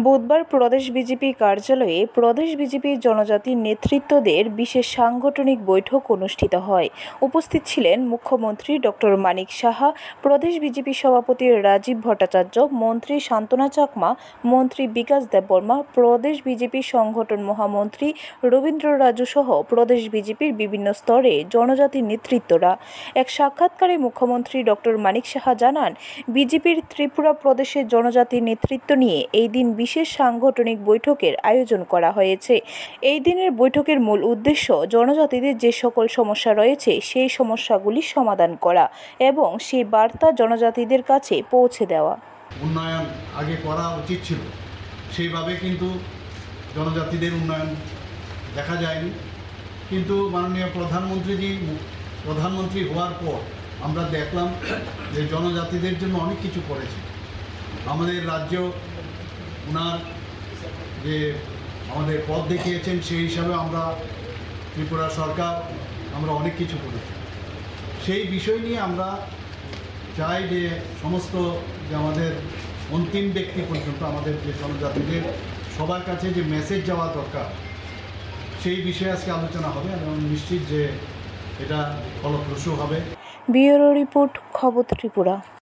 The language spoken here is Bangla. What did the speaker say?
বুধবার প্রদেশ বিজেপি কার্যালয়ে প্রদেশ বিজেপির জনজাতি নেতৃত্বদের বিশেষ সাংগঠনিক বৈঠক অনুষ্ঠিত হয়। উপস্থিত ছিলেন মুখ্যমন্ত্রী ডক্টর মানিক সাহা, প্রদেশ বিজেপি সভাপতি রাজীব ভট্টাচার্য, মন্ত্রী শান্তনা চাকমা, মন্ত্রী বিকাশ দেববর্মা, প্রদেশ বিজেপি সংগঠন মহামন্ত্রী রবীন্দ্র রাজু সহ প্রদেশ বিজেপির বিভিন্ন স্তরে জনজাতি নেতৃত্বরা। এক সাক্ষাৎকারে মুখ্যমন্ত্রী ডক্টর মানিক সাহা জানান, বিজেপির ত্রিপুরা প্রদেশের জনজাতি নেতৃত্ব নিয়ে এই দিন বিশেষ সাংগঠনিক বৈঠকের আয়োজন করা হয়েছে। এই দিনের বৈঠকের মূল উদ্দেশ্য জনজাতিদের যে সকল সমস্যা রয়েছে সেই সমস্যাগুলি সমাধান করা এবং সেই বার্তা জনজাতিদের কাছে পৌঁছে দেওয়া। উন্নয়ন আগে করা উচিত ছিল, সেইভাবে কিন্তু জনজাতিদের উন্নয়ন দেখা যায়নি। কিন্তু মাননীয় প্রধানমন্ত্রী হওয়ার পর আমরা দেখলাম যে জনজাতিদের জন্য অনেক কিছু করেছে। আমাদের রাজ্য ওনার যে আমাদের পথ দেখিয়েছেন, সেই হিসাবে আমরা ত্রিপুরা সরকার আমরা অনেক কিছু করেছি। সেই বিষয় নিয়ে আমরা চাই যে সমস্ত যে আমাদের অন্তিম ব্যক্তি পর্যন্ত আমাদের যে জনজাতিদের সবার কাছে যে মেসেজ যাওয়া দরকার, সেই বিষয়ে আজকে আলোচনা হবে এবং নিশ্চিত যে এটা ফলপ্রসূ হবে। ব্যুরো রিপোর্ট, খবর ত্রিপুরা।